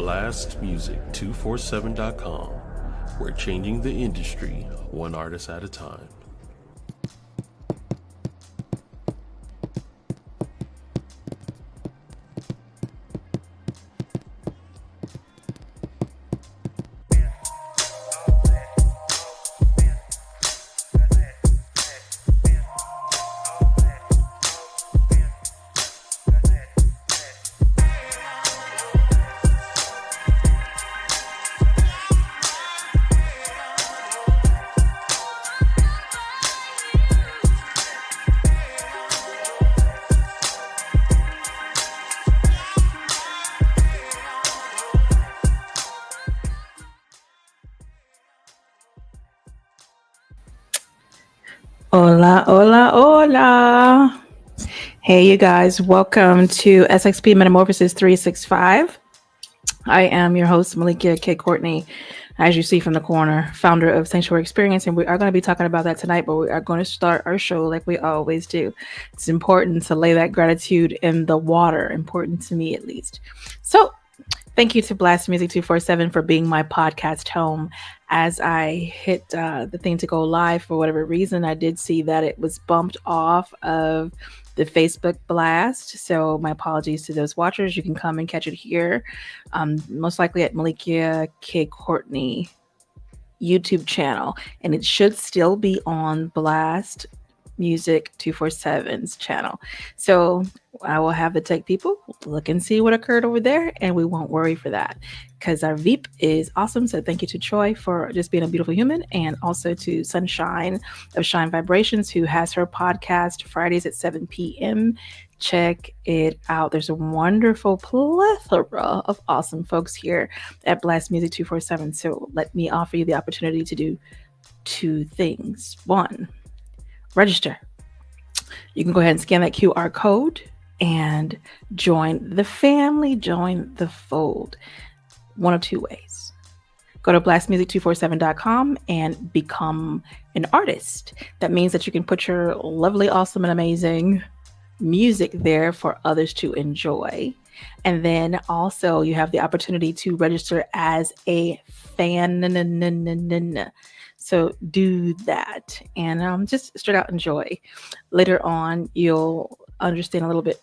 BLASTMUSIC247.com. We're changing the industry one artist at a time. Hola, hola, hola. Hey, you guys. Welcome to SXP MetaMorphosis 365. I am your host, Melikia K. Courtney, as you see from the corner, founder of Sanctuary Experience. And we are going to be talking about that tonight, but we are going to start our show like we always do. It's important to lay that gratitude in the water, important to me at least. So thank you to BLASTMUSIC247 for being my podcast home. As I hit the thing to go live, for whatever reason, I did see that it was bumped off of the Facebook blast. So my apologies to those watchers. You can come and catch it here, most likely at Melikia K. Courtney YouTube channel. And it should still be on BLAST Music 247's channel. So I will have the tech people look and see what occurred over there, and we won't worry for that because our Veep is awesome. So thank you to Troy for just being a beautiful human, and also to Sunshine of Shine Vibrations, who has her podcast Fridays at 7 p.m. Check it out. There's a wonderful plethora of awesome folks here at BLAST Music 247. So let me offer you the opportunity to do two things. One, register. You can go ahead and scan that QR code and join the family, join the fold. One of two ways. Go to blastmusic247.com and become an artist. That means that you can put your lovely, awesome, and amazing music there for others to enjoy. And then also you have the opportunity to register as a fan. So do that and just straight out enjoy. Later on, you'll understand a little bit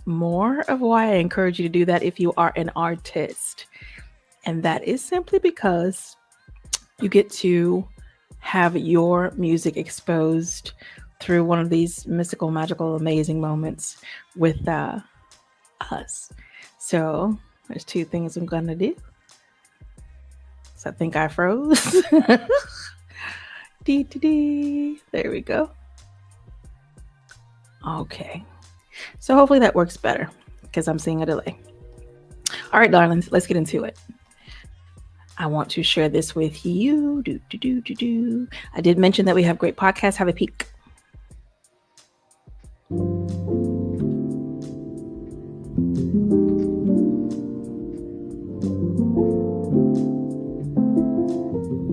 more of why I encourage you to do that if you are an artist. And that is simply because you get to have your music exposed through one of these mystical, magical, amazing moments with us. So there's two things I'm going to do. So I think I froze. There we go. Okay. So hopefully that works better because I'm seeing a delay. All right, darlings, let's get into it. I want to share this with you. I did mention that we have great podcasts. Have a peek.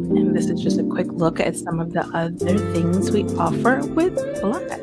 And this is just a quick look at some of the other things we offer with BLAST.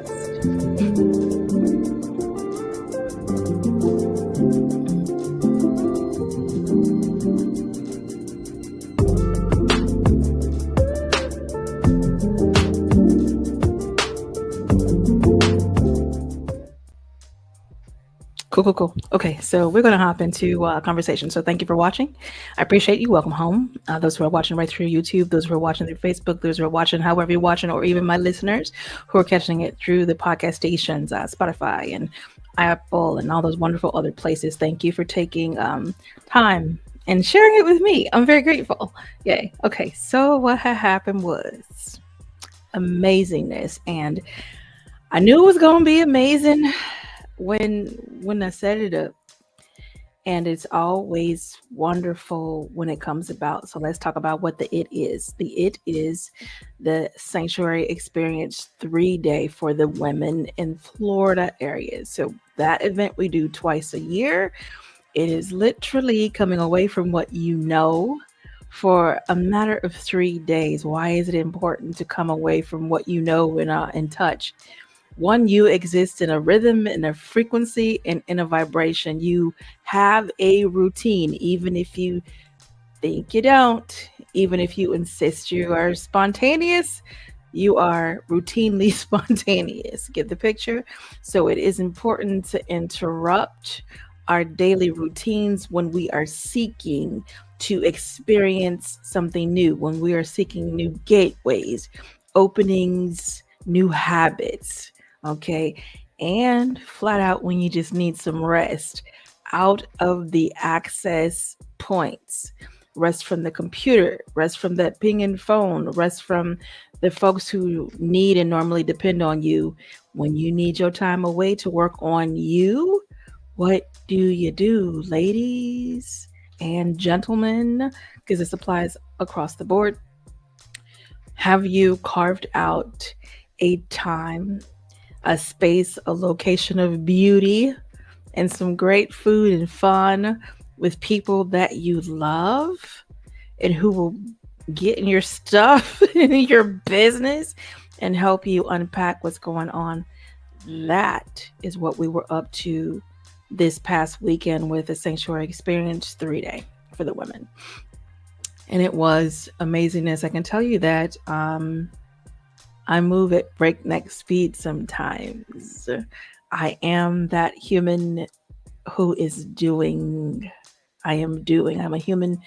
Cool. Okay, so we're going to hop into a conversation. So thank you for watching. I appreciate you. Welcome home. Those who are watching right through YouTube, those who are watching through Facebook, those who are watching however you're watching, or even my listeners who are catching it through the podcast stations, Spotify and Apple and all those wonderful other places. Thank you for taking time and sharing it with me. I'm very grateful. Yay. Okay, so what had happened was amazingness. And I knew it was going to be amazing when I set it up, and it's always wonderful when it comes about. So let's talk about what the it is. The it is the Sanctuary Experience 3-day for the women in Florida areas. So that event we do twice a year. It is literally coming away from what you know for a matter of 3 days. Why is it important to come away from what you know and touch? One, you exist in a rhythm, in a frequency, and in a vibration. You have a routine, even if you think you don't, even if you insist you are spontaneous, you are routinely spontaneous. Get the picture? So it is important to interrupt our daily routines when we are seeking to experience something new, when we are seeking new gateways, openings, new habits. Okay. And flat out when you just need some rest out of the access points, rest from the computer, rest from that pinging phone, rest from the folks who need and normally depend on you. When you need your time away to work on you, what do, ladies and gentlemen? Because this applies across the board. Have you carved out a time, a space, a location of beauty, and some great food and fun with people that you love and who will get in your stuff, in your business, and help you unpack what's going on? That is what we were up to this past weekend with the Sanctuary Experience 3-day for the women. And it was amazingness. I can tell you that I move at breakneck speed sometimes. I am that human who is doing. I'm a human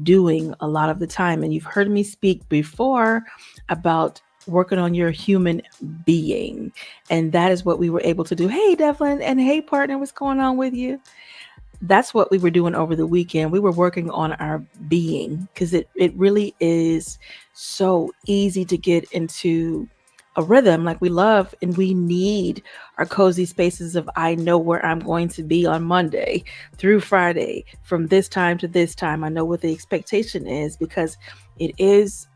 doing a lot of the time. And you've heard me speak before about working on your human being. And that is what we were able to do. Hey, Devlin, and hey, partner, what's going on with you? That's what we were doing over the weekend. We were working on our being, because it really is so easy to get into a rhythm like we love, and we need our cozy spaces of I know where I'm going to be on Monday through Friday from this time to this time. I know what the expectation is, because it is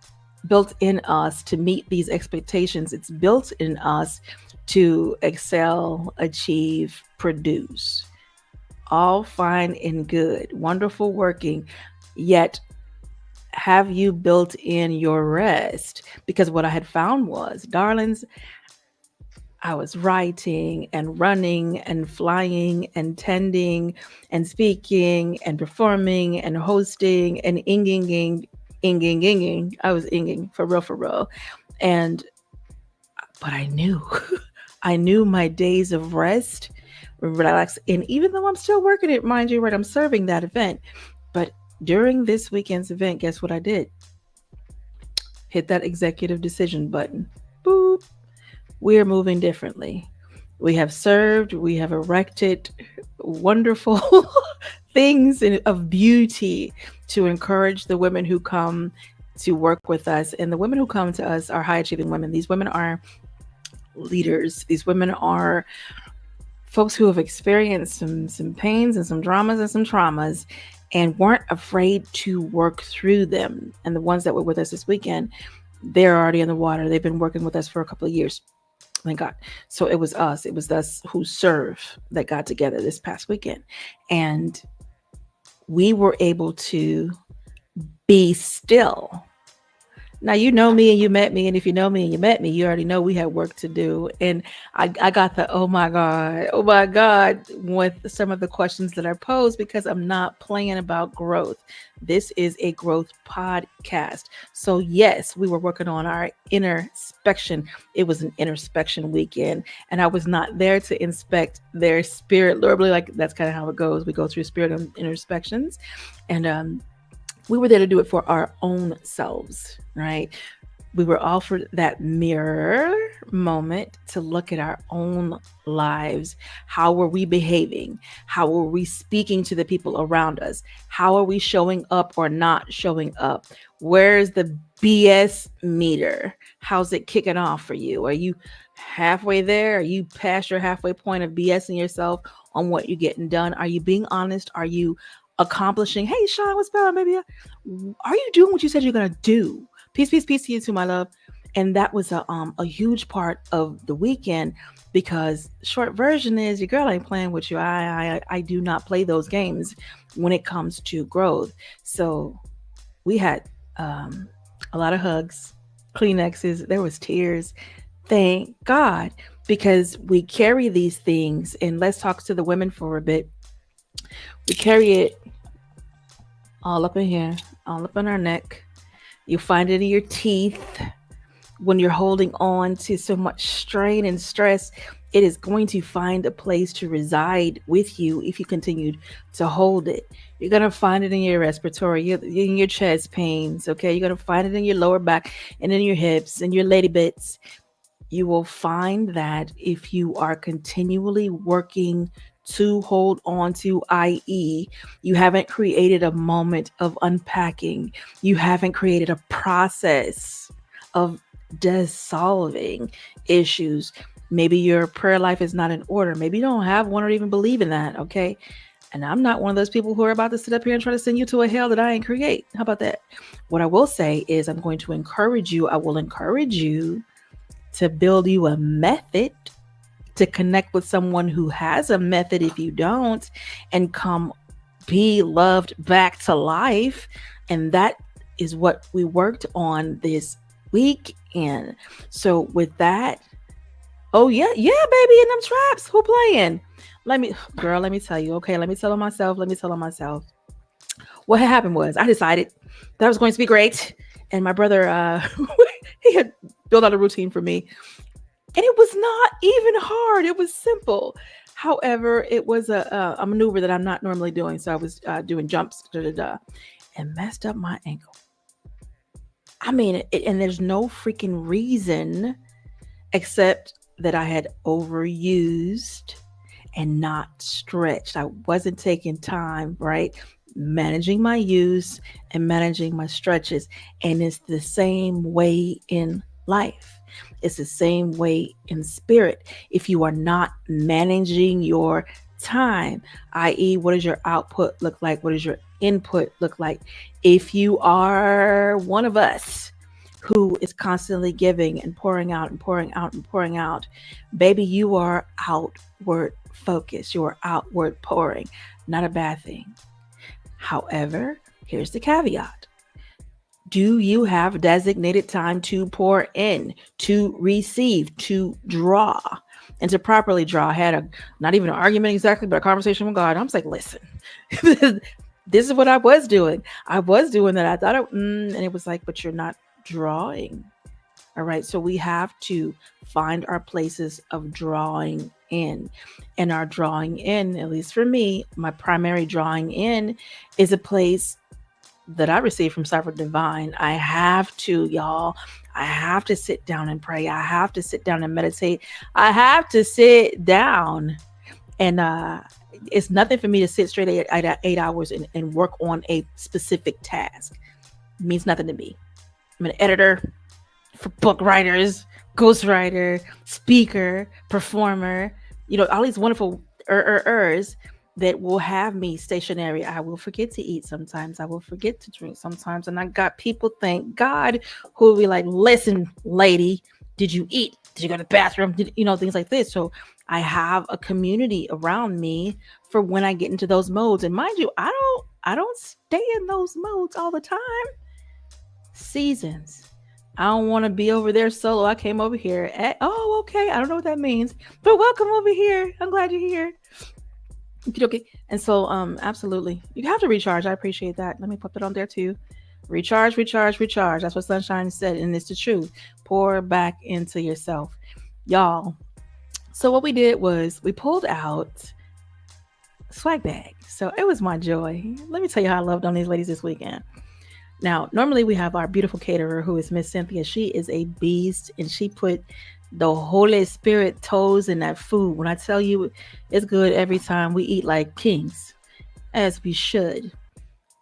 built in us to meet these expectations. It's built in us to excel, achieve, produce. All fine and good, wonderful working, yet have you built in your rest? Because what I had found was, darlings, I was writing and running and flying and tending and speaking and performing and hosting and inging. I was inging for real. But I knew, I knew my days of rest, relax. And even though I'm still working it, mind you, right, I'm serving that event. But during this weekend's event, guess what I did? Hit that executive decision button. Boop. We're moving differently. We have served, we have erected wonderful things of beauty to encourage the women who come to work with us. And the women who come to us are high achieving women. These women are leaders. These women are folks who have experienced some pains and some dramas and some traumas and weren't afraid to work through them. And the ones that were with us this weekend, they're already in the water. They've been working with us for a couple of years. Thank God. So it was us who serve that got together this past weekend. And we were able to be still. Now, you know me and you met me. And if you know me and you met me, you already know we had work to do. And I got the, oh my God, with some of the questions that I posed, because I'm not playing about growth. This is a growth podcast. So yes, we were working on our introspection. It was an introspection weekend, and I was not there to inspect their spirit. Literally, like that's kind of how it goes. We go through spirit introspections, and we were there to do it for our own selves, right? We were offered that mirror moment to look at our own lives. How were we behaving? How were we speaking to the people around us? How are we showing up or not showing up? Where's the BS meter? How's it kicking off for you? Are you halfway there? Are you past your halfway point of BSing yourself on what you're getting done? Are you being honest? Are you accomplishing? Hey, Sean, what's going on, baby? Are you doing what you said you're going to do? Peace to you too, my love. And that was a huge part of the weekend, because short version is your girl ain't playing with you. I do not play those games when it comes to growth. So we had a lot of hugs, Kleenexes. There was tears. Thank God, because we carry these things. And let's talk to the women for a bit. We carry it all up in here, all up in our neck. You find it in your teeth. When you're holding on to so much strain and stress, it is going to find a place to reside with you if you continue to hold it. You're going to find it in your respiratory, in your chest pains, okay? You're going to find it in your lower back and in your hips and your lady bits. You will find that if you are continually working to hold on to, i.e., you haven't created a moment of unpacking, you haven't created a process of dissolving issues. Maybe your prayer life is not in order. Maybe you don't have one or even believe in that. Okay. And I'm not one of those people who are about to sit up here and try to send you to a hell that I ain't create. How about that? What I will say is I'm going to encourage you. I will encourage you to build you a method, to connect with someone who has a method if you don't, and come be loved back to life. And that is what we worked on this weekend. So with that, oh yeah, baby, in them traps, who playing? Let me tell you. Okay, let me tell on myself. What had happened was I decided that was going to be great, and my brother, he had built out a routine for me, and it was not even hard. It was simple. However, it was a maneuver that I'm not normally doing. So I was doing jumps, and messed up my ankle. I mean, and there's no freaking reason except that I had overused and not stretched. I wasn't taking time, right? Managing my use and managing my stretches. And it's the same way in life. It's the same way in spirit. If you are not managing your time, i.e., what does your output look like? What does your input look like? If you are one of us who is constantly giving and pouring out and pouring out and pouring out, baby, you are outward focused. You are outward pouring. Not a bad thing. However, here's the caveat. Do you have designated time to pour in, to receive, to draw, and to properly draw? I had not even an argument exactly, but a conversation with God. I was like, listen, this is what I was doing. I was doing that. I thought, and it was like, but you're not drawing. All right. So we have to find our places of drawing in. And our drawing in, at least for me, my primary drawing in is a place that I receive from Sovereign Divine. I have to, y'all. I have to sit down and pray. I have to sit down and meditate. I have to sit down. And it's nothing for me to sit straight 8 hours and work on a specific task. It means nothing to me. I'm an editor for book writers, ghostwriter, speaker, performer, all these wonderful that will have me stationary. I will forget to eat sometimes. I will forget to drink sometimes. And I got people, thank God, who will be like, listen, lady, did you eat? Did you go to the bathroom? Things like this. So I have a community around me for when I get into those modes. And mind you, I don't stay in those modes all the time. Seasons. I don't want to be over there solo. I came over here okay. I don't know what that means, but welcome over here. I'm glad you're here. Okay. And so, absolutely. You have to recharge. I appreciate that. Let me put that on there too. Recharge. That's what Sunshine said. And it's the truth. Pour back into yourself, y'all. So what we did was we pulled out swag bag. So it was my joy. Let me tell you how I loved on these ladies this weekend. Now, normally we have our beautiful caterer who is Miss Cynthia. She is a beast, and she put the Holy Spirit toes in that food. When I tell you it's good every time, we eat like kings, as we should.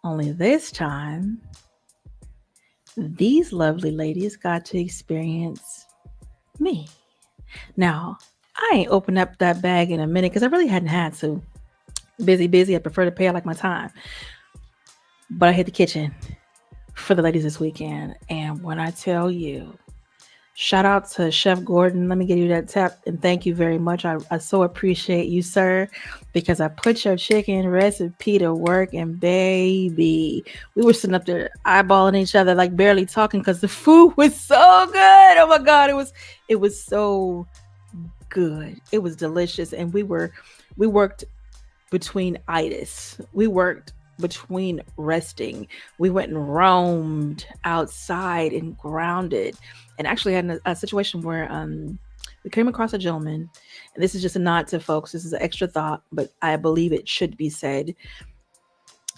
Only this time, these lovely ladies got to experience me. Now, I ain't opened up that bag in a minute because I really hadn't had to. Busy. I prefer to pay out like my time. But I hit the kitchen for the ladies this weekend. And when I tell you, shout out to Chef Gordon. Let me give you that tap and thank you very much. I so appreciate you, sir, because I put your chicken recipe to work, and baby, we were sitting up there eyeballing each other, like barely talking because the food was so good. Oh my God, it was so good. It was delicious. And we worked between itis. We worked between resting. We went and roamed outside and grounded. And actually had a situation where we came across a gentleman. And this is just a nod to folks. This is an extra thought, but I believe it should be said.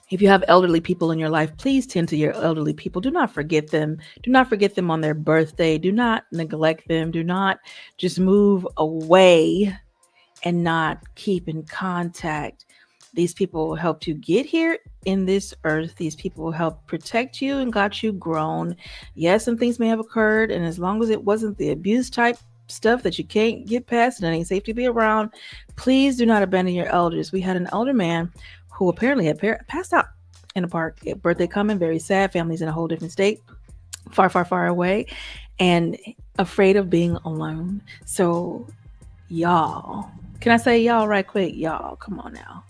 If you have elderly people in your life, please tend to your elderly people. Do not forget them. Do not forget them on their birthday. Do not neglect them. Do not just move away and not keep in contact. These people helped you get here in this earth. These people helped protect you and got you grown. Yes, some things may have occurred. And as long as it wasn't the abuse type stuff that you can't get past and it ain't safe to be around, please do not abandon your elders. We had an elder man who apparently had passed out in a park. Birthday coming, very sad. Family's in a whole different state, far, far, far away, and afraid of being alone. So y'all, can I say y'all right quick? Y'all, come on now.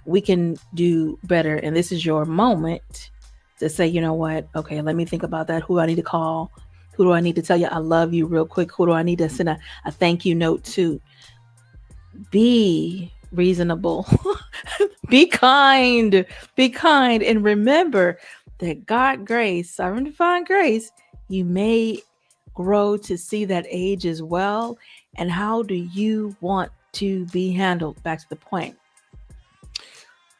We can do better. And this is your moment to say, you know what? Okay, let me think about that. Who do I need to call? Who do I need to tell you I love you real quick? Who do I need to send a thank you note to? Be reasonable. Be kind. Be kind. And remember that God grace, sovereign divine grace, you may grow to see that age as well. And how do you want to be handled? Back to the point.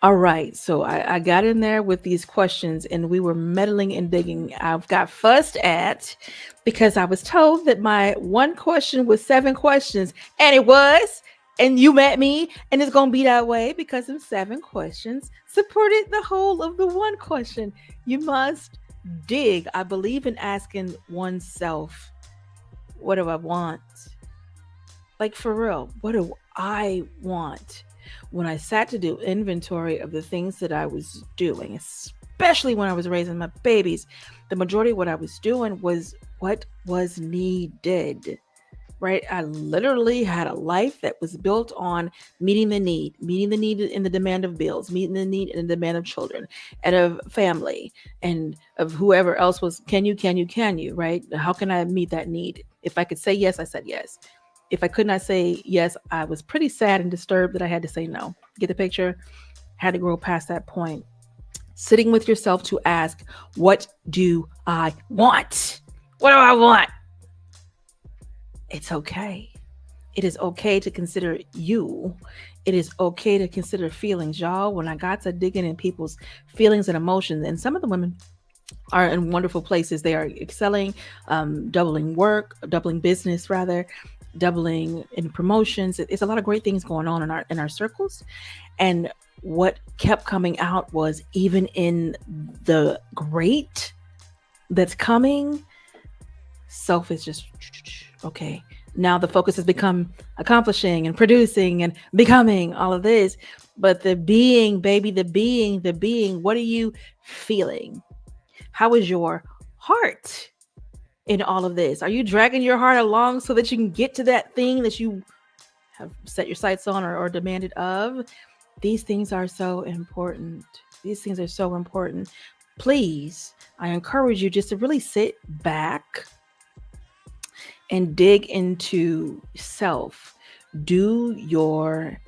All right, so I got in there with these questions and we were meddling and digging. I've got fussed at because I was told that my one question was 7 questions, and it was, and you met me, and it's going to be that way because them 7 questions supported the whole of the one question. You must dig. I believe in asking oneself, what do I want? Like for real, what do I want? When I sat to do inventory of the things that I was doing, especially when I was raising my babies, the majority of what I was doing was what was needed, right? I literally had a life that was built on meeting the need in the demand of bills, meeting the need in the demand of children and of family and of whoever else was, can you, right? How can I meet that need? If I could say yes, I said yes. If I could not say yes, I was pretty sad and disturbed that I had to say no. Get the picture? Had to grow past that point. Sitting with yourself to ask, what do I want? What do I want? It's okay. It is okay to consider you. It is okay to consider feelings, y'all. When I got to digging in people's feelings and emotions, and some of the women are in wonderful places. They are excelling, doubling business rather, doubling in promotions. It's a lot of great things going on in our circles. And what kept coming out was, even in the great that's coming, self is just okay. Now the focus has become accomplishing and producing and becoming all of this. But the being, baby, the being, what are you feeling? How is your heart in all of this? Are you dragging your heart along so that you can get to that thing that you have set your sights on or demanded of? These things are so important. These things are so important. Please, I encourage you just to really sit back and dig into self. Do your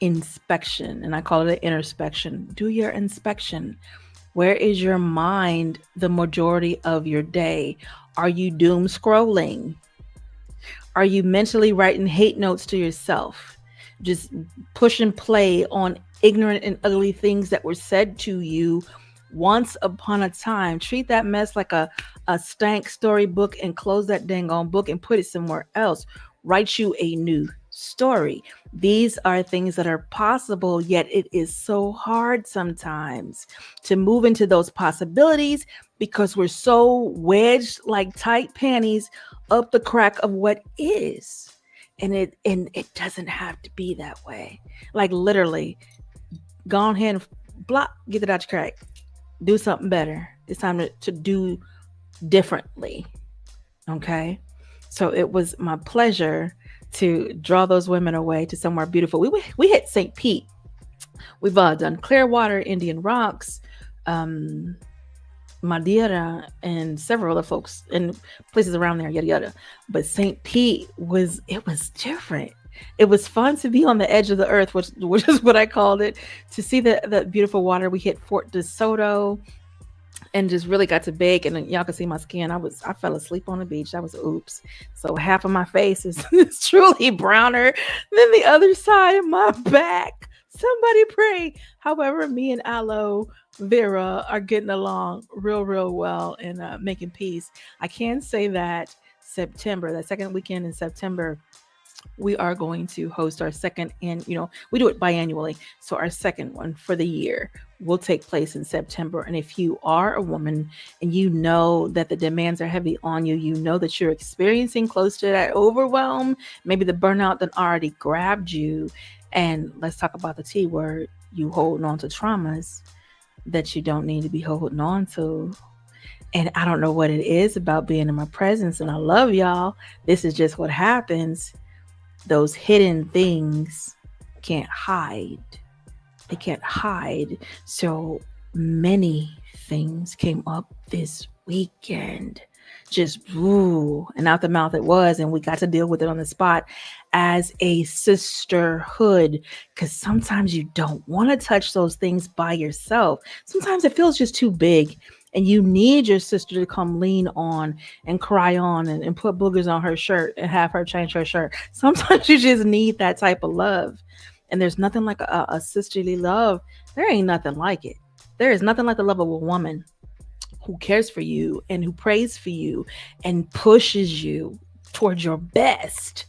inspection, and I call it an introspection. Do your inspection. Where is your mind the majority of your day? Are you doom scrolling? Are you mentally writing hate notes to yourself? Just push and play on ignorant and ugly things that were said to you once upon a time. Treat that mess like a stank storybook and close that dang on book and put it somewhere else. Write you a new story. These are things that are possible, yet it is so hard sometimes to move into those possibilities because we're so wedged like tight panties up the crack of what is. And it doesn't have to be that way. Like literally, go ahead and block, get it out your crack. Do something better. It's time to do differently. Okay. So it was my pleasure to draw those women away to somewhere beautiful. We hit St. Pete. We've done Clearwater, Indian Rocks, Madeira, and several other folks in places around there, yada yada. But St. Pete was different. It was fun to be on the edge of the earth, which is what I called it, to see the beautiful water. We hit Fort DeSoto and just really got to bake, and y'all can see my skin. I fell asleep on the beach. That was oops. So half of my face is truly browner than the other side of my back. Somebody pray. However, me and Aloe Vera are getting along real well and making peace. I can say that September, that second weekend in September, we are going to host our second, and we do it biannually. So our second one for the year will take place in September. And if you are a woman and you know that the demands are heavy on you, you know that you're experiencing close to that overwhelm, maybe the burnout that already grabbed you. And let's talk about the T word, you holding on to traumas that you don't need to be holding on to. And I don't know what it is about being in my presence. And I love y'all. This is just what happens. Those hidden things can't hide. They can't hide. So many things came up this weekend. Just woo, and out the mouth it was. And we got to deal with it on the spot as a sisterhood. Because sometimes you don't want to touch those things by yourself. Sometimes it feels just too big. And you need your sister to come lean on and cry on and put boogers on her shirt and have her change her shirt. Sometimes you just need that type of love. And there's nothing like a sisterly love. There ain't nothing like it. There is nothing like the love of a woman who cares for you and who prays for you and pushes you towards your best.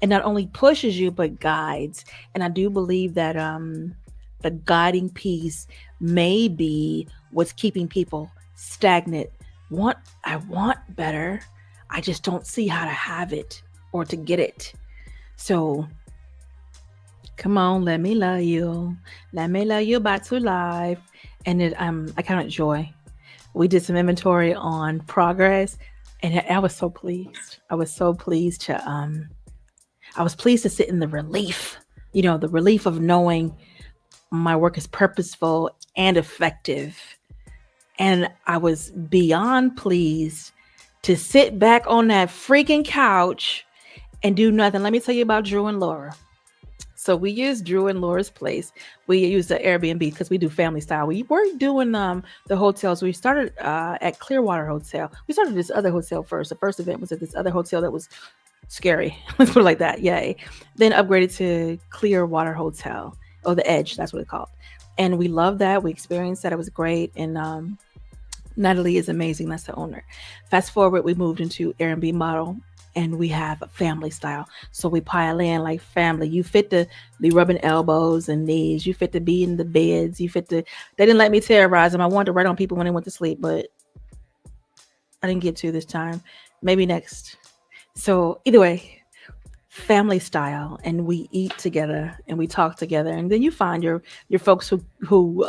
And not only pushes you, but guides. And I do believe that the guiding piece may be what's keeping people stagnant. I want better. I just don't see how to have it or to get it. So come on, let me love you. Let me love you back to life. And I count it joy. We did some inventory on progress, and I was so pleased. I was pleased to sit in the relief, the relief of knowing my work is purposeful and effective. And I was beyond pleased to sit back on that freaking couch and do nothing. Let me tell you about Drew and Laura. So we used Drew and Laura's place. We used the Airbnb because we do family style. We weren't doing the hotels. We started at Clearwater Hotel. We started this other hotel first. The first event was at this other hotel that was scary. Let's put it like that. Yay. Then upgraded to Clearwater Hotel. Oh, the Edge. That's what it's called. And we loved that. We experienced that. It was great. And Natalie is amazing. That's the owner. Fast forward, we moved into Airbnb model. And we have a family style. So we pile in like family. You fit to be rubbing elbows and knees. You fit to be in the beds. They didn't let me terrorize them. I wanted to write on people when they went to sleep, but I didn't get to this time. Maybe next. So either way, family style. And we eat together and we talk together. And then you find your folks who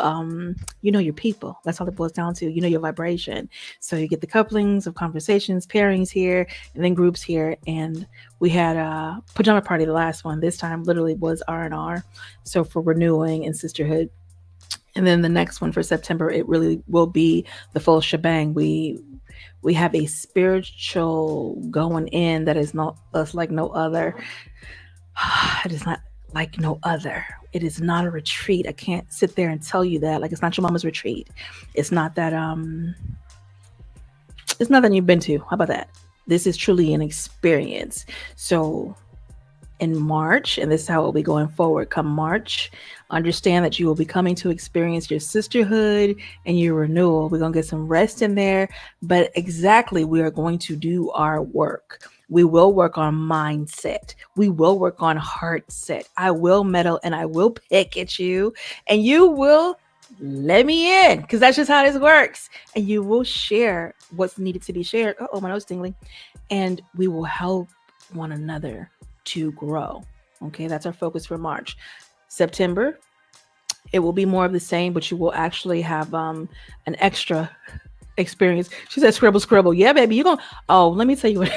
your people. That's all it boils down to. Your vibration. So you get the couplings of conversations, pairings here, and then groups here. And we had a pajama party, the last one. This time literally was R&R. So for renewing and sisterhood. And then the next one for September, it really will be the full shebang. We have a spiritual going in that is not us like no other. It is not like no other. It is not a retreat. I can't sit there and tell you that. Like, it's not your mama's retreat. It's not that it's nothing you've been to. How about that? This is truly an experience. So in March, and this is how it will be going forward, come March, understand that you will be coming to experience your sisterhood and your renewal. We're going to get some rest in there, but exactly, we are going to do our work. We will work on mindset. We will work on heart set. I will meddle and I will pick at you, and you will let me in, because that's just how this works. And you will share what's needed to be shared. Oh, my nose is tingling. And we will help one another to grow. Okay, that's our focus for March. September, it will be more of the same, but you will actually have an extra experience. She said, scribble. Yeah, baby, you're going to, let me tell you what.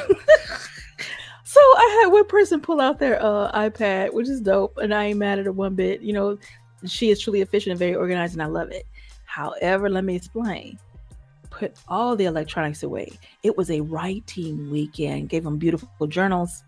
So I had one person pull out their iPad, which is dope. And I ain't mad at her one bit. She is truly efficient and very organized, and I love it. However, let me explain. Put all the electronics away. It was a writing weekend. Gave them beautiful journals,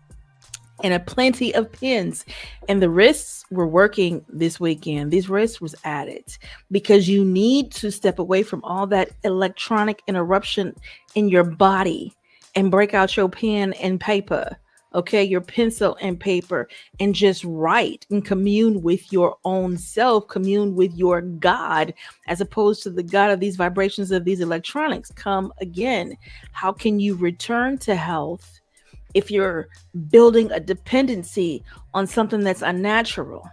and a plenty of pins. And the wrists were working this weekend. These wrists was added because you need to step away from all that electronic interruption in your body and break out your pen and paper. Okay, your pencil and paper, and just write and commune with your own self, commune with your God, as opposed to the God of these vibrations of these electronics. Come again. How can you return to health if you're building a dependency on something that's unnatural?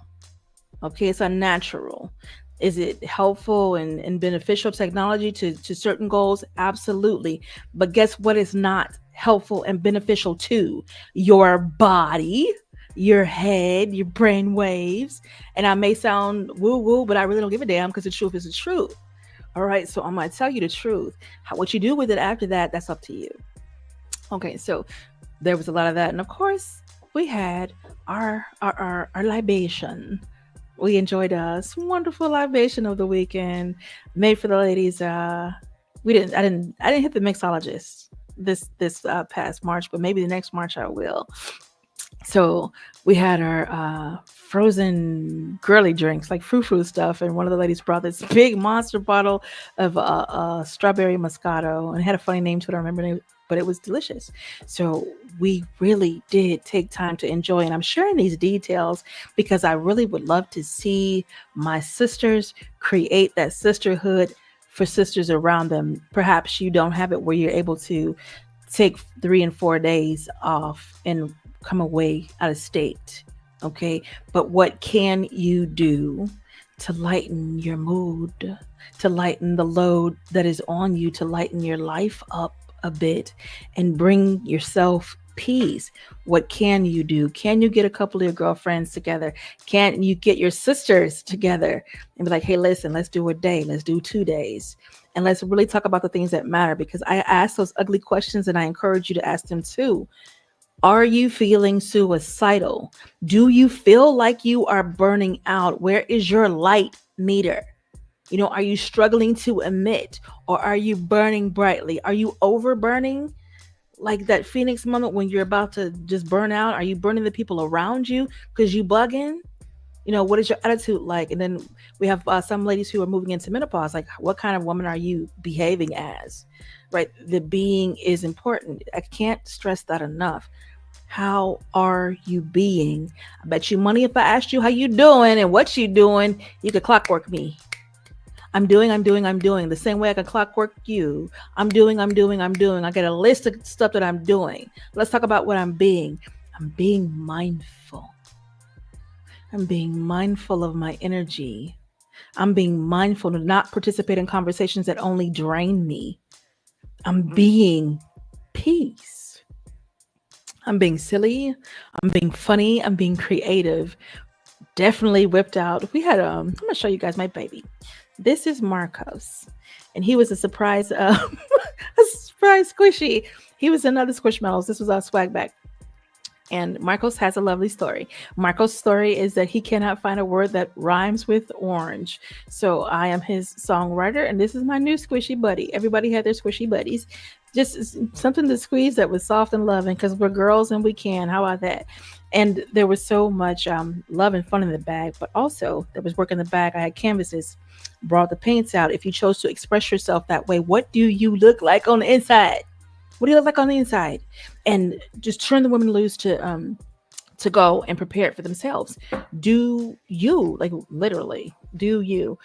Okay, it's unnatural. Is it helpful and beneficial technology to certain goals? Absolutely. But guess what is not helpful and beneficial to your body, your head, your brain waves? And I may sound woo-woo, but I really don't give a damn, because the truth is the truth. All right, so I'm going to tell you the truth. What you do with it after that, that's up to you. Okay, so there was a lot of that. And of course, we had our libation. We enjoyed a wonderful libation of the weekend made for the ladies. I didn't hit the mixologist this past March, but maybe the next March I will. So we had our frozen girly drinks, like frou-frou stuff, and one of the ladies brought this big monster bottle of strawberry Moscato, and it had a funny name to it. I remember the name, but it was delicious. So we really did take time to enjoy, and I'm sharing these details because I really would love to see my sisters create that sisterhood for sisters around them. Perhaps you don't have it where you're able to take 3 and 4 days off and come away out of state. Okay, but what can you do to lighten your mood, to lighten the load that is on you, to lighten your life up a bit and bring yourself peace? What can you do? Can you get a couple of your girlfriends together? Can you get your sisters together and be like, hey, listen, let's do a day, let's do 2 days, and let's really talk about the things that matter? Because I ask those ugly questions, and I encourage you to ask them too. Are you feeling suicidal? Do you feel like you are burning out? Where is your light meter? You know, are you struggling to emit, or are you burning brightly? Are you over burning? Like that Phoenix moment when you're about to just burn out? Are you burning the people around you because you bugging? You know, what is your attitude like? And then we have some ladies who are moving into menopause. Like, what kind of woman are you behaving as? Right? The being is important. I can't stress that enough. How are you being? I bet you money if I asked you how you doing and what you doing, you could clockwork me. I'm doing. The same way I can clockwork you. I'm doing. I got a list of stuff that I'm doing. Let's talk about what I'm being. I'm being mindful. I'm being mindful of my energy. I'm being mindful to not participate in conversations that only drain me. I'm being peace. I'm being silly. I'm being funny. I'm being creative. Definitely whipped out. We had I'm gonna show you guys my baby. This is Marcos, and he was a surprise, a surprise squishy. He was another Squishmallows. This was our swag bag. And Marcos has a lovely story. Marcos' story is that he cannot find a word that rhymes with orange. So I am his songwriter, and this is my new squishy buddy. Everybody had their squishy buddies. Just something to squeeze that was soft and loving, because we're girls and we can. How about that? And there was so much love and fun in the bag, but also there was work in the bag. I had canvases, brought the paints out. If you chose to express yourself that way, what do you look like on the inside? What do you look like on the inside? And just turn the women loose to go and prepare it for themselves. Do you, like literally, do you?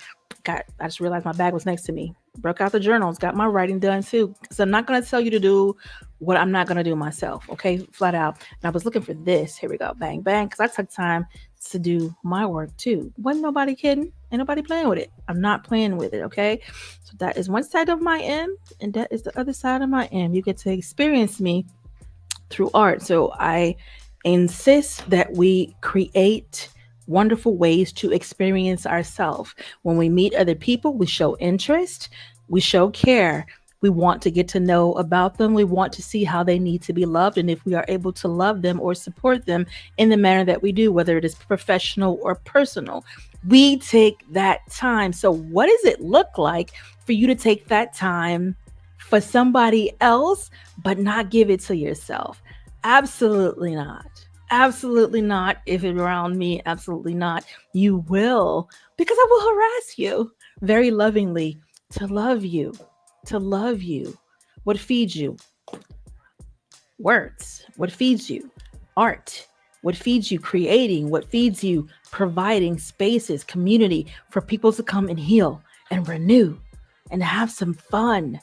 I just realized my bag was next to me. Broke out the journals, got my writing done too. So I'm not going to tell you to do what I'm not going to do myself. Okay, flat out. And I was looking for this. Here we go. Bang, bang. Because I took time to do my work too. Wasn't nobody kidding. Ain't nobody playing with it. I'm not playing with it. Okay. So that is one side of my M, and that is the other side of my M. You get to experience me through art. So I insist that we create wonderful ways to experience ourselves. When we meet other people, we show interest, we show care. We want to get to know about them. We want to see how they need to be loved, and if we are able to love them or support them in the manner that we do, whether it is professional or personal. We take that time. So what does it look like for you to take that time for somebody else, but not give it to yourself? Absolutely not. Absolutely not. If you're around me, absolutely not. You will, because I will harass you very lovingly to love you, to love you. What feeds you? Words. What feeds you? Art. What feeds you? Creating. What feeds you? Providing spaces, community for people to come and heal and renew and have some fun.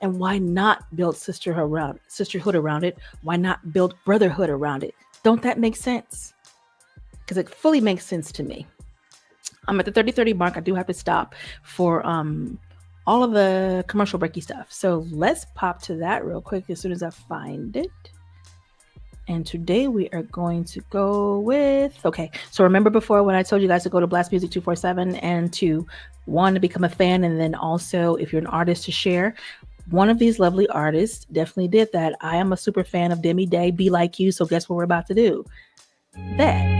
And why not build sisterhood around it? Why not build brotherhood around it? Don't that make sense? Because it fully makes sense to me. I'm at the 30-30 mark. I do have to stop for all of the commercial breaky stuff. So let's pop to that real quick as soon as I find it. And today we are going to go with, okay, so remember before when I told you guys to go to BLASTMUSIC247 and to one, to become a fan, and then also if you're an artist to share. One of these lovely artists definitely did that. I am a super fan of Demi Day, Be Like You. So guess what we're about to do? That.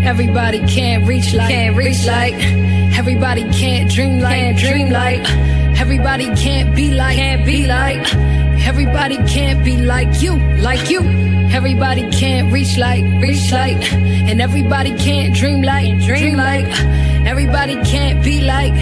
Everybody can't reach like, everybody can't dream like, everybody can't be like, everybody can't be like you, everybody can't reach like, and everybody can't dream like, everybody can't be like,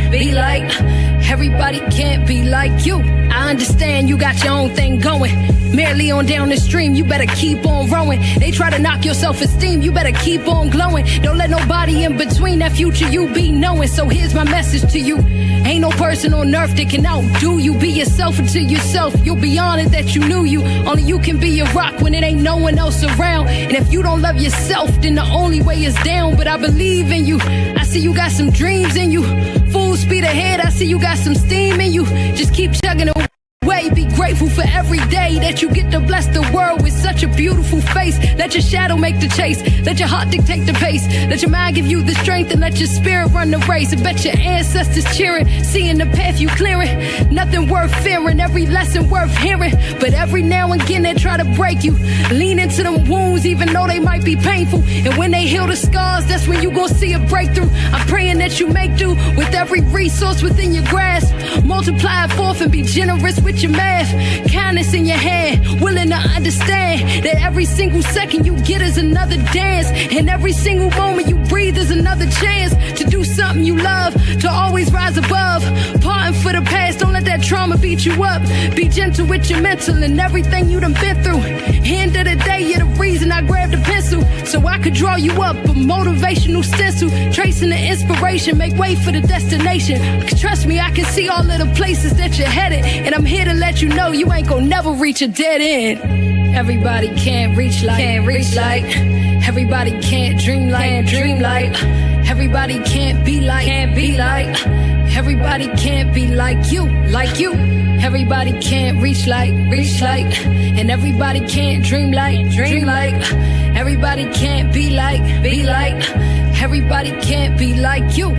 everybody can't be like you. I understand you got your own thing going, merely on down the stream, you better keep on rowing. They try to knock your self-esteem, you better keep on glowing. Don't let nobody in between that future you be knowing. So here's my message to you. Ain't no person on earth that can outdo you. Be yourself until yourself, you'll be honored that you knew you. Only you can be your rock when it ain't no one else around. And if you don't love yourself, then the only way is down. But I believe in you, I see you got some dreams in you. Full speed ahead, I see you got some steam in you. Just keep chugging away. Be grateful for every day that you get to bless the world with such a beautiful face. Let your shadow make the chase, let your heart dictate the pace, let your mind give you the strength, and let your spirit run the race. I bet your ancestors cheering, seeing the path you clearing. Nothing worth fearing, every lesson worth hearing. But every now and again they try to break you. Lean into them wounds even though they might be painful. And when they heal the scars, that's when you gon' see a breakthrough. I'm praying that you make do with every resource within your grasp. Multiply it forth and be generous with your math. Kindness in your hand, willing to understand that every single second you get is another dance, and every single moment you breathe is another chance to do something you love, to always rise above. Parting for the past, don't let that trauma beat you up. Be gentle with your mental and everything you done been through. End of the day, you're the reason I grabbed a pencil, so I could draw you up a motivational stencil, tracing the inspiration, make way for the destination. 'Cause trust me, I can see all of the places that you're headed, and I'm here to let you know you ain't gonna never reach a dead end. Everybody can't reach like, everybody can't dream like, everybody can't be like, everybody can't be like you, everybody can't reach like, and everybody can't dream like, everybody can't be like, everybody can't be like you.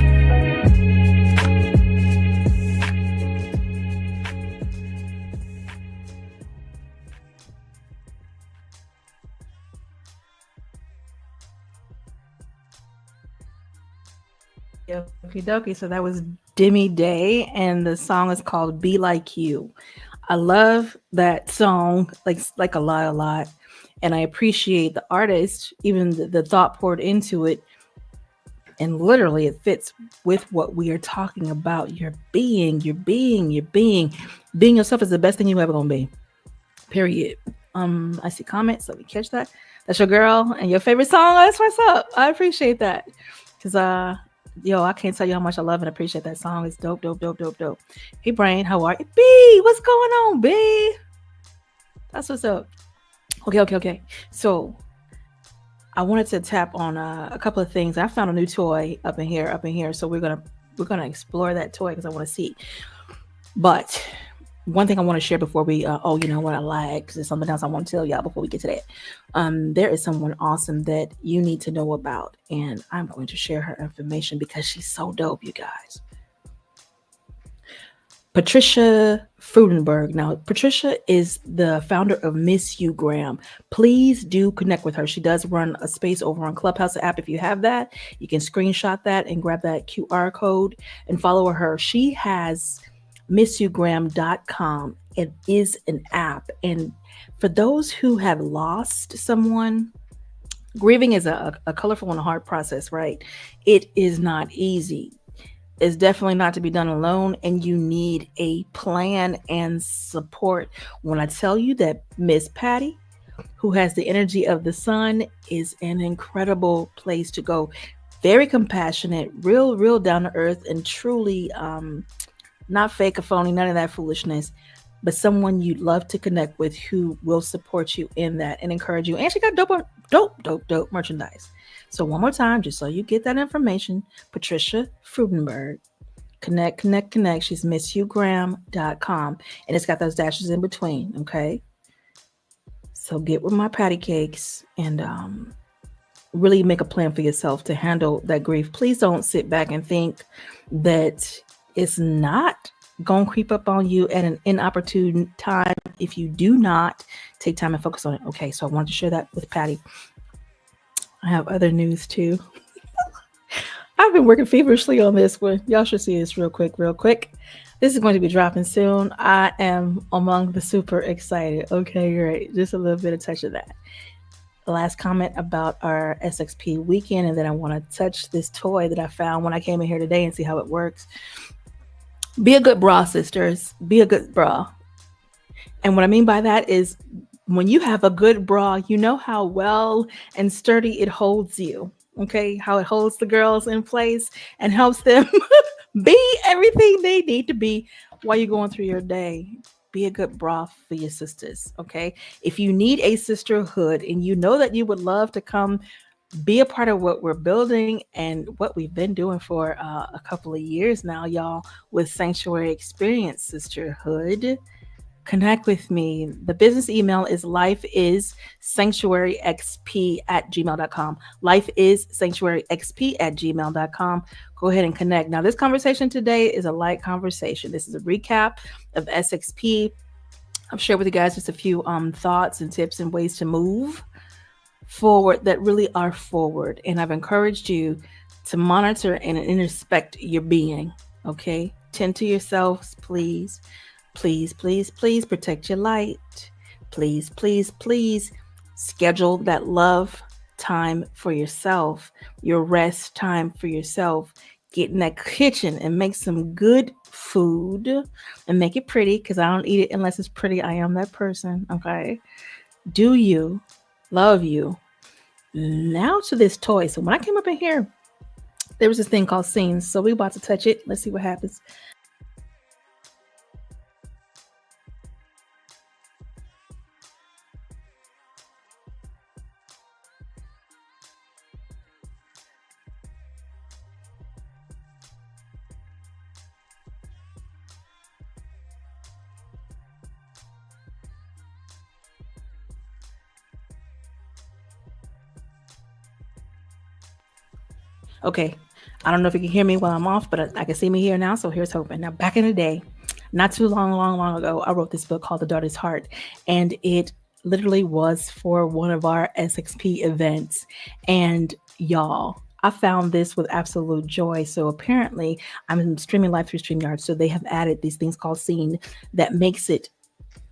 Okie dokie. So that was Demi Day, and the song is called Be Like You. I love that song like a lot. And I appreciate the artist, even the thought poured into it. And literally it fits with what we are talking about. Being yourself is the best thing you ever gonna be. Period. I see comments. Let me catch that. That's your girl and your favorite song. That's what's up. I appreciate that. Cause I can't tell you how much I love and appreciate that song. It's dope. Hey, Brian, how are you? B, what's going on, B? That's what's up. Okay. So I wanted to tap on a couple of things. I found a new toy up in here. So we're gonna explore that toy because I want to see. But one thing I want to share before we, you know what I like, because there's something else I want to tell y'all before we get to that. There is someone awesome that you need to know about, and I'm going to share her information because she's so dope, you guys. Patricia Frudenberg. Now, Patricia is the founder of Miss You Graham. Please do connect with her. She does run a space over on Clubhouse app. If you have that, you can screenshot that and grab that QR code and follow her. She has missyougraham.com. It is an app. And for those who have lost someone, grieving is a colorful and hard process, right? It is not easy. It's definitely not to be done alone, and you need a plan and support. When I tell you that Miss Patty, who has the energy of the sun, is an incredible place to go. Very compassionate, real down to earth, and truly not fake or phony, none of that foolishness, but someone you'd love to connect with who will support you in that and encourage you. And she got dope merchandise. So one more time, just so you get that information, Patricia Frudenberg. Connect. She's missyougraham.com. And it's got those dashes in between, okay? So get with my patty cakes and really make a plan for yourself to handle that grief. Please don't sit back and think that it's not going to creep up on you at an inopportune time if you do not take time and focus on it. Okay, so I wanted to share that with Patty. I have other news too. I've been working feverishly on this one. Y'all should see this real quick. This is going to be dropping soon. I am among the super excited. Okay, great. Just a little bit of touch of that. The last comment about our SXP weekend, and then I want to touch this toy that I found when I came in here today and see how it works. Be a good bra, sisters. Be a good bra. And what I mean by that is when you have a good bra, you know how well and sturdy it holds you. Okay, how it holds the girls in place and helps them be everything they need to be while you're going through your day. Be a good bra for your sisters. Okay, if you need a sisterhood and you know that you would love to come be a part of what we're building and what we've been doing for a couple of years now, y'all, with Sanctuary Experience Sisterhood, connect with me. The business email is lifeissanctuaryxp@gmail.com. Lifeissanctuaryxp@gmail.com. Go ahead and connect. Now, this conversation today is a light conversation. This is a recap of SXP. I've shared with you guys just a few thoughts and tips and ways to move forward that really are forward. And I've encouraged you to monitor and introspect your being. Okay. Tend to yourselves, please. Please protect your light. Please schedule that love time for yourself, your rest time for yourself. Get in that kitchen and make some good food and make it pretty, because I don't eat it unless it's pretty. I am that person. Okay. Do you love you? Now to this toy. So when I came up in here, there was this thing called scenes. So we're about to touch it. Let's see what happens. Okay, I don't know if you can hear me while I'm off, but I can see me here now, so here's hoping. Now, back in the day, not too long ago, I wrote this book called The Daughter's Heart, and it literally was for one of our SXP events. And y'all, I found this with absolute joy. So apparently, I'm streaming live through StreamYard, so they have added these things called Scene that makes it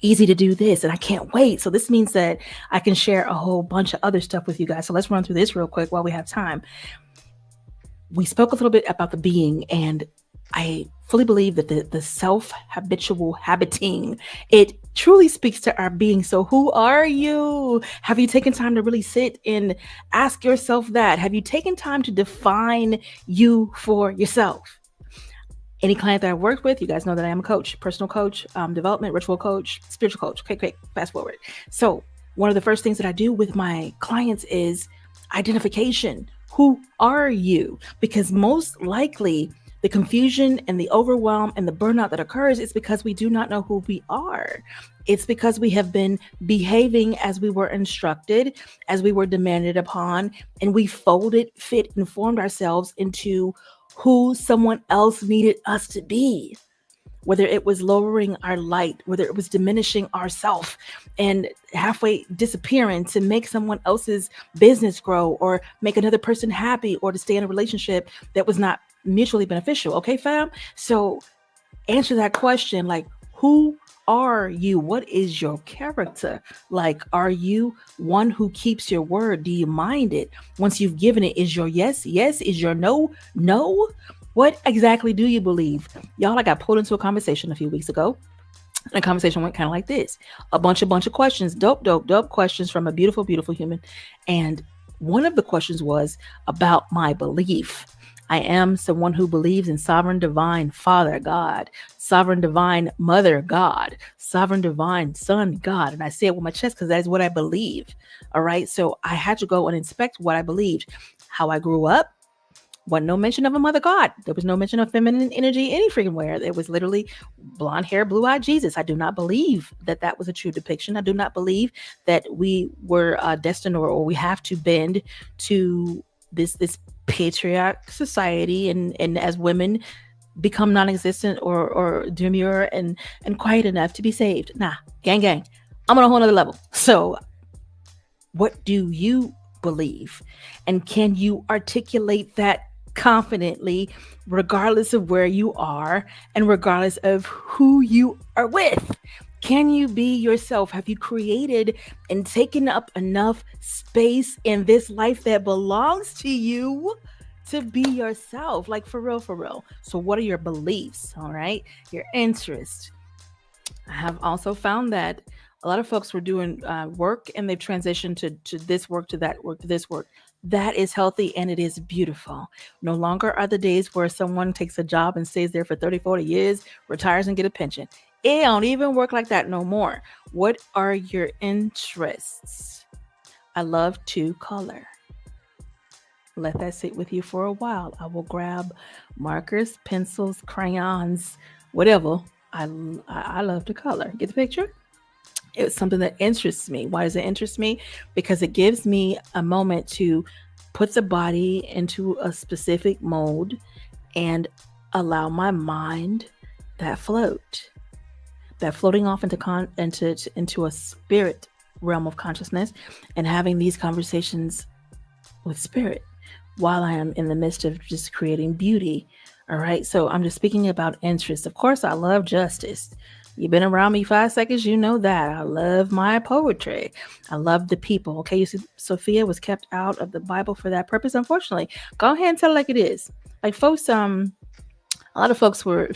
easy to do this, and I can't wait. So this means that I can share a whole bunch of other stuff with you guys. So let's run through this real quick while we have time. We spoke a little bit about the being, and I fully believe that the self-habitual habiting, it truly speaks to our being. So who are you? Have you taken time to really sit and ask yourself that? Have you taken time to define you for yourself? Any client that I've worked with, you guys know that I am a coach, personal coach, development, ritual coach, spiritual coach. Okay, great. Fast forward. So one of the first things that I do with my clients is identification. Who are you? Because most likely the confusion and the overwhelm and the burnout that occurs is because we do not know who we are. It's because we have been behaving as we were instructed, as we were demanded upon, and we folded, fit, and formed ourselves into who someone else needed us to be. whether it was lowering our light, whether it was diminishing ourself and halfway disappearing to make someone else's business grow or make another person happy or to stay in a relationship that was not mutually beneficial. Okay, fam? So answer that question, like, who are you? What is your character? Like, are you one who keeps your word? Do you mind it? Once you've given it, is your yes, yes? Is your no, no? What exactly do you believe? Y'all, I got pulled into a conversation a few weeks ago. And the conversation went kind of like this. A bunch of questions, dope questions from a beautiful, beautiful human. And one of the questions was about my belief. I am someone who believes in sovereign divine Father God, sovereign divine Mother God, sovereign divine Son God. And I say it with my chest because that is what I believe. All right. So I had to go and inspect what I believed, how I grew up. Wasn't no mention of a mother God. There was no mention of feminine energy any freaking where. It was literally blonde hair, blue-eyed Jesus. I do not believe that that was a true depiction. I do not believe that we were destined or we have to bend to this patriarch society and as women become non-existent or demure and quiet enough to be saved. Nah, gang. I'm on a whole nother level. So what do you believe? And can you articulate that confidently, regardless of where you are and regardless of who you are with? Can you be yourself? Have you created and taken up enough space in this life that belongs to you to be yourself? Like, for real. So what are your beliefs? All right. Your interests. I have also found that a lot of folks were doing work and they've transitioned to this work, to that work, to this work. That is healthy and it is beautiful. No longer are the days where someone takes a job and stays there for 30, 40 years, retires and get a pension. It don't even work like that no more. What are your interests? I love to color. Let that sit with you for a while. I will grab markers, pencils, crayons, whatever. I love to color. Get the picture? It's something that interests me. Why does it interest me? Because it gives me a moment to put the body into a specific mode and allow my mind that floating off into a spirit realm of consciousness and having these conversations with spirit while I am in the midst of just creating beauty. All right. So I'm just speaking about interest. Of course, I love justice. You've been around me 5 seconds. You know that. I love my poetry. I love the people. Okay. You see, Sophia was kept out of the Bible for that purpose. Unfortunately, go ahead and tell it like it is. Like folks, a lot of folks were,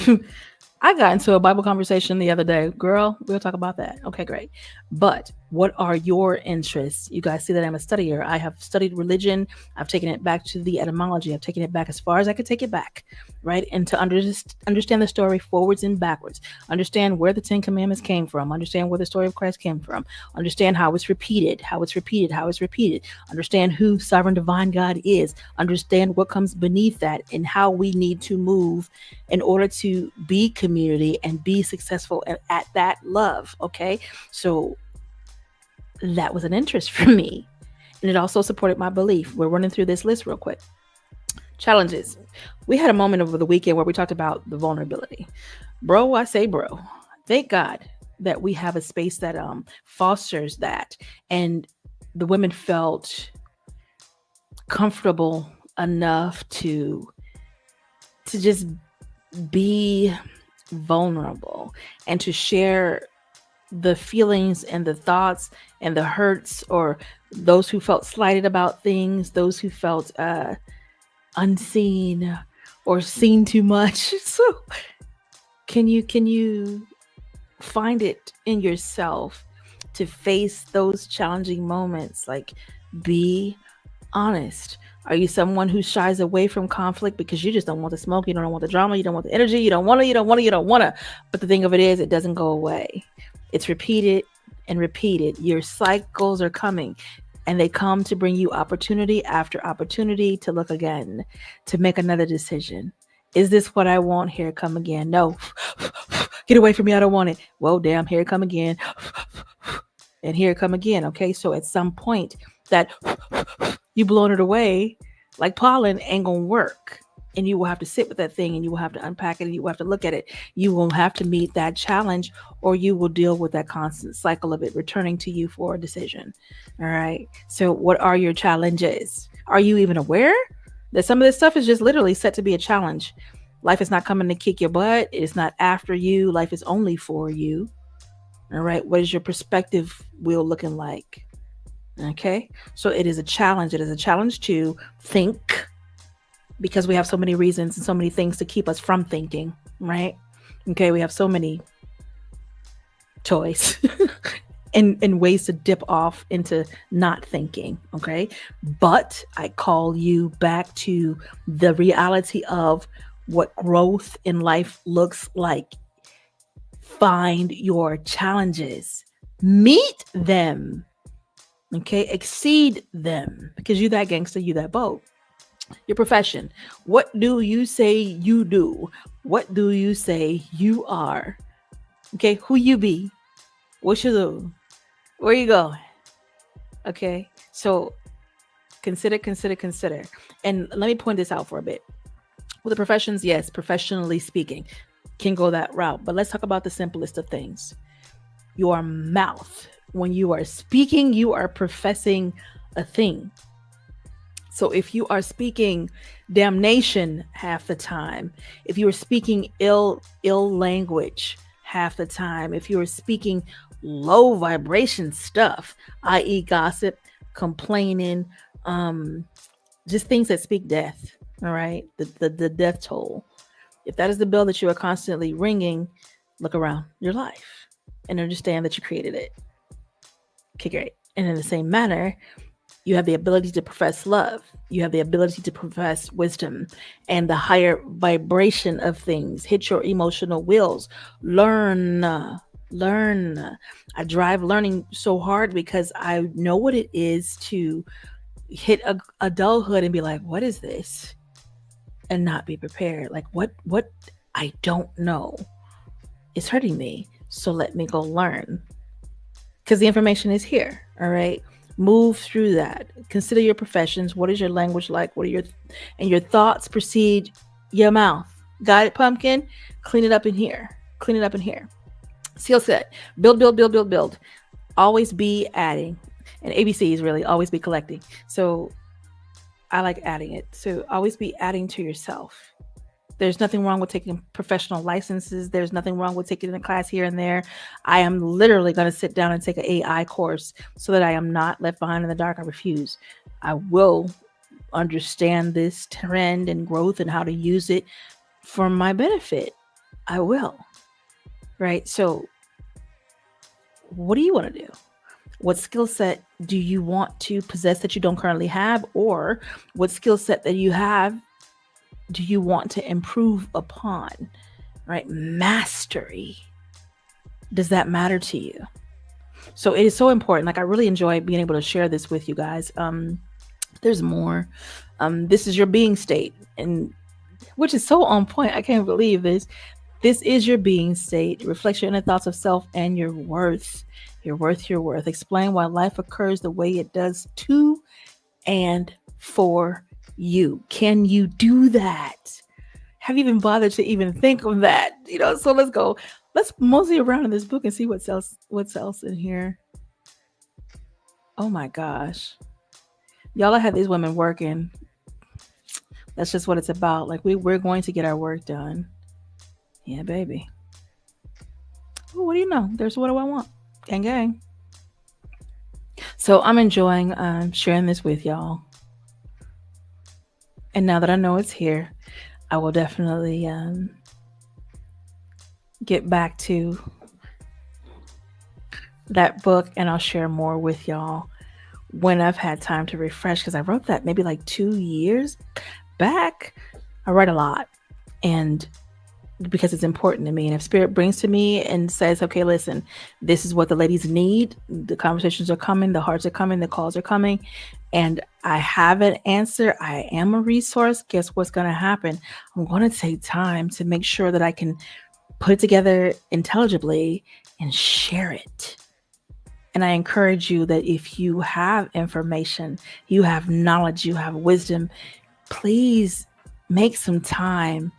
I got into a Bible conversation the other day. Girl, we'll talk about that. Okay, great. But what are your interests? You guys see that I'm a studier. I have studied religion. I've taken it back to the etymology. I've taken it back as far as I could take it back, right? And to understand the story forwards and backwards. Understand where the 10 Commandments came from. Understand where the story of Christ came from. Understand how it's repeated. Understand who sovereign divine God is. Understand what comes beneath that and how we need to move in order to be community and be successful at that love. Okay. So that was an interest for me. And it also supported my belief. We're running through this list real quick. Challenges. We had a moment over the weekend where we talked about the vulnerability. Bro, I say bro. Thank God that we have a space that fosters that. And the women felt comfortable enough to just be vulnerable and to share the feelings and the thoughts and the hurts, or those who felt slighted about things, those who felt unseen or seen too much. So can you find it in yourself to face those challenging moments? Like, be honest. Are you someone who shies away from conflict because you just don't want the smoke, you don't want the drama, you don't want the energy, you don't want to. But the thing of it is, it doesn't go away. It's repeated and repeated. Your cycles are coming, and they come to bring you opportunity after opportunity to look again, to make another decision. Is this what I want? Here it come again. No. Get away from me. I don't want it. Well, damn, here it come again. And here it come again. Okay. So at some point that you blowing it away like pollen ain't gonna work. and you will have to sit with that thing, and you will have to unpack it, and you will have to look at it. You will have to meet that challenge, or you will deal with that constant cycle of it returning to you for a decision. All right. So what are your challenges? Are you even aware that some of this stuff is just literally set to be a challenge? Life is not coming to kick your butt. It's not after you. Life is only for you. All right. What is your perspective wheel looking like? Okay. So it is a challenge. It is a challenge to think, because we have so many reasons and so many things to keep us from thinking, right? Okay, we have so many toys and ways to dip off into not thinking, okay? But I call you back to the reality of what growth in life looks like. Find your challenges, meet them, okay? Exceed them, because you that gangster, you that boat. Your profession. What do you say you do? What do you say you are? Okay, who you be? What you do? Where you going? Okay, so consider. And let me point this out for a bit. With the professions, yes, professionally speaking, can go that route. But let's talk about the simplest of things. Your mouth. When you are speaking, you are professing a thing. So if you are speaking damnation half the time, if you are speaking ill language half the time, if you are speaking low vibration stuff, i.e. gossip, complaining, just things that speak death, all right, the death toll. If that is the bell that you are constantly ringing, look around your life and understand that you created it. Okay, great. And in the same manner, you have the ability to profess love. You have the ability to profess wisdom and the higher vibration of things. Hit your emotional wheels. Learn. I drive learning so hard because I know what it is to hit adulthood and be like, what is this? And not be prepared. Like, what I don't know is hurting me. So let me go learn. Because the information is here. All right. Move through that. Consider your professions. What is your language like? What are your thoughts precede your mouth? Got it, pumpkin? Clean it up in here. Skill set. Build. Always be adding. And ABC is really always be collecting. So I like adding it. So always be adding to yourself. There's nothing wrong with taking professional licenses. There's nothing wrong with taking a class here and there. I am literally going to sit down and take an AI course so that I am not left behind in the dark. I refuse. I will understand this trend and growth and how to use it for my benefit. I will. Right? So what do you want to do? What skill set do you want to possess that you don't currently have? Or what skill set that you have do you want to improve upon, right? Mastery. Does that matter to you? So it is so important. Like, I really enjoy being able to share this with you guys. There's more. This is your being state, and which is so on point. I can't believe this. This is your being state. It reflects your inner thoughts of self and your worth. Your worth. Explain why life occurs the way it does to and for you. Can you do that? Have you even bothered to even think of that? So let's go. Let's mosey around in this book and see what's else in here. Oh my gosh. Y'all, I had these women working. That's just what it's about. Like, we're going to get our work done. Yeah, baby. Oh, what do you know? There's what do I want? Gang. So I'm enjoying sharing this with y'all. And now that I know it's here, I will definitely get back to that book, and I'll share more with y'all when I've had time to refresh, because I wrote that maybe like 2 years back. I write a lot, and because it's important to me, and if spirit brings to me and says, okay, listen, this is what the ladies need, the conversations are coming, the hearts are coming, the calls are coming, and I have an answer, I am a resource, guess what's going to happen? I'm going to take time to make sure that I can put it together intelligibly and share it. And I encourage you that if you have information, you have knowledge, you have wisdom, please make some time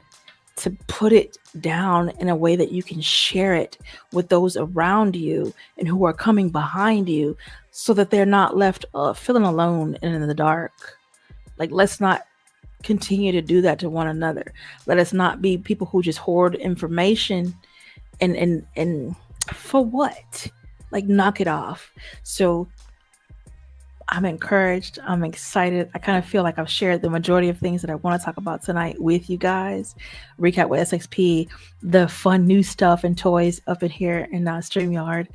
to put it down in a way that you can share it with those around you and who are coming behind you, so that they're not left feeling alone and in the dark. Like, let's not continue to do that to one another. Let us not be people who just hoard information and for what? Like, knock it off. So I'm encouraged. I'm excited. I kind of feel like I've shared the majority of things that I want to talk about tonight with you guys. Recap with SXP, the fun new stuff and toys up in here in StreamYard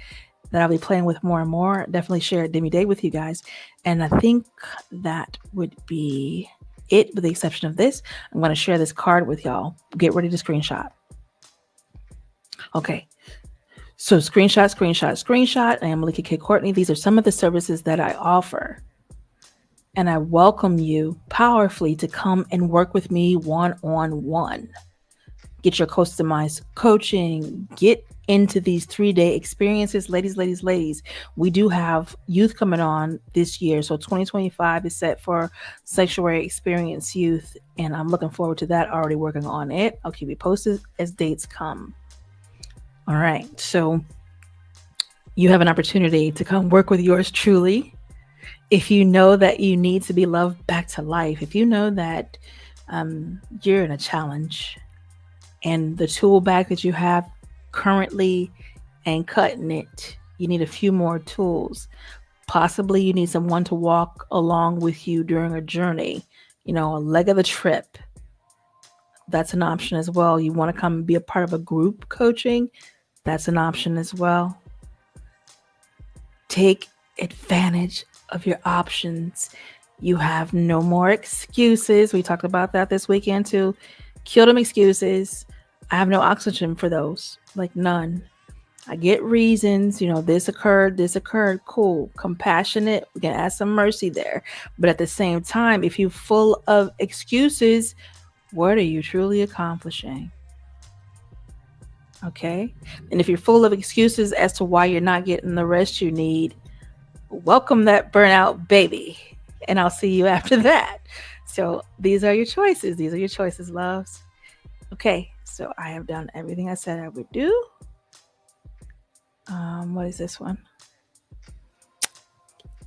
that I'll be playing with more and more. Definitely share Demi Day with you guys. And I think that would be it, with the exception of this. I'm going to share this card with y'all. Get ready to screenshot. Okay. So screenshot. I am Melikia K. Courtney. These are some of the services that I offer. And I welcome you powerfully to come and work with me one-on-one. Get your customized coaching. Get into these 3-day experiences. Ladies. We do have youth coming on this year. So 2025 is set for Sanctuary Experience Youth. And I'm looking forward to that. Already working on it. I'll keep you posted as dates come. All right, so you have an opportunity to come work with yours truly. If you know that you need to be loved back to life, if you know that you're in a challenge and the tool bag that you have currently ain't cutting it, you need a few more tools. Possibly you need someone to walk along with you during a journey, a leg of the trip. That's an option as well. You want to come and be a part of a group coaching. That's an option as well. Take advantage of your options. You have no more excuses. We talked about that this weekend too. Kill them excuses. I have no oxygen for those. Like, none. I get reasons, this occurred. Cool. Compassionate. We can add some mercy there. But at the same time, if you're full of excuses, what are you truly accomplishing? Okay. And if you're full of excuses as to why you're not getting the rest you need, welcome that burnout, baby. And I'll see you after that. So these are your choices. These are your choices, loves. Okay. So I have done everything I said I would do. What is this one?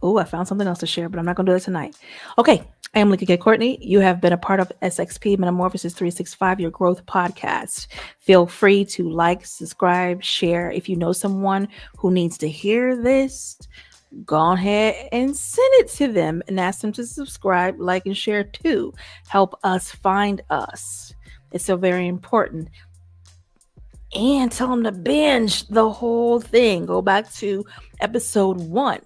Oh, I found something else to share, but I'm not going to do it tonight. Okay. I am Melikia K. Courtney. You have been a part of SXP MetaMorphosis 365, your growth podcast. Feel free to like, subscribe, share. If you know someone who needs to hear this, go ahead and send it to them and ask them to subscribe, like, and share too. Help us find us. It's so very important. And tell them to binge the whole thing. Go back to episode 1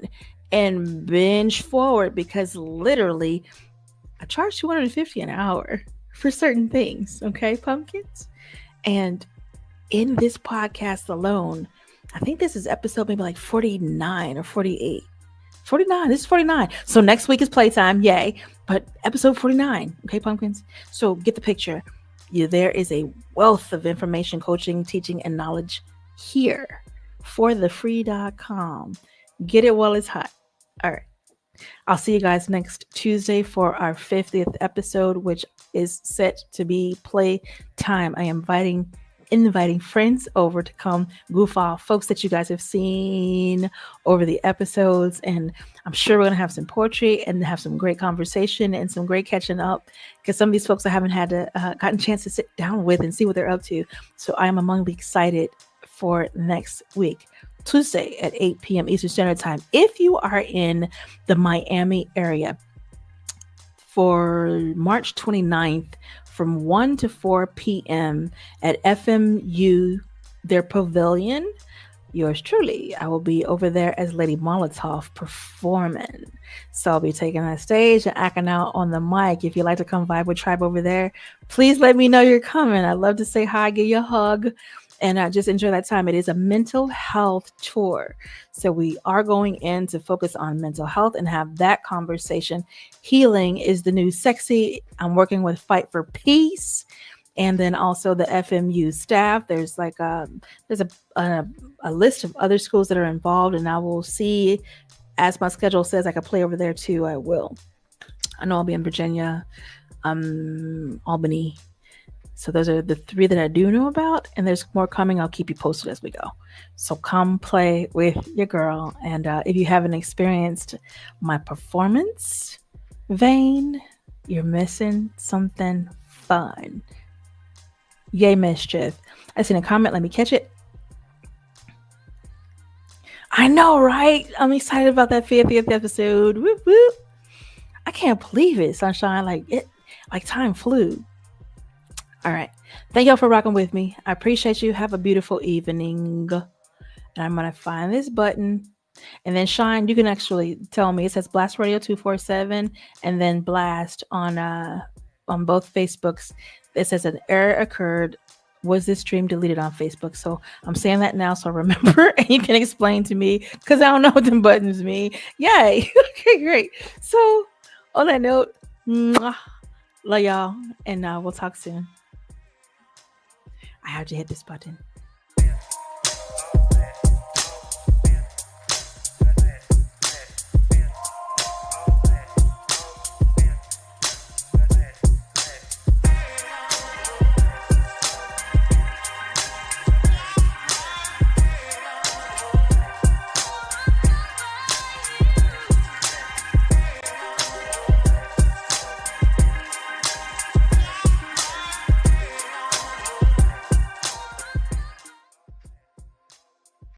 and binge forward, because literally I charge $250 an hour for certain things. Okay, pumpkins? And in this podcast alone, I think this is episode maybe like 49 or 48. 49. This is 49. So next week is playtime. Yay. But episode 49. Okay, pumpkins? So get the picture. There is a wealth of information, coaching, teaching, and knowledge here for thefree.com. Get it while it's hot. All right. I'll see you guys next Tuesday for our 50th episode, which is set to be play time. I am inviting friends over to come goof off, folks that you guys have seen over the episodes. And I'm sure we're going to have some poetry and have some great conversation and some great catching up, because some of these folks I haven't had gotten a chance to sit down with and see what they're up to. So I am among the excited for next week. Tuesday at 8 p.m. Eastern Standard Time. If you are in the Miami area for March 29th from 1 to 4 p.m. at FMU, their pavilion, yours truly, I will be over there as Lady Molotov performing. So I'll be taking that stage and acting out on the mic. If you'd like to come vibe with Tribe over there, please let me know you're coming. I'd love to say hi, give you a hug, and just enjoy that time. It is a mental health tour. So we are going in to focus on mental health and have that conversation. Healing is the new sexy. I'm working with Fight for Peace. And then also the FMU staff. There's like there's a list of other schools that are involved, and I will see, as my schedule says, I can play over there too. I will. I know I'll be in Virginia, Albany. So those are the 3 that I do know about, and there's more coming. I'll keep you posted as we go. So come play with your girl. And if you haven't experienced my performance vein, you're missing something fun. Yay, mischief. I seen a comment. Let me catch it. I know, right? I'm excited about that 50th episode. Whoop, whoop. I can't believe it, Sunshine. Like time flew. All right. Thank y'all for rocking with me. I appreciate you. Have a beautiful evening. And I'm going to find this button. And then Shine, you can actually tell me. It says Blast Radio 247 and then Blast on both Facebooks. It says an error occurred. Was this stream deleted on Facebook? So I'm saying that now, so remember, and you can explain to me because I don't know what them buttons mean. Yay. Okay, great. So on that note, love y'all, and we'll talk soon. I have to hit this button.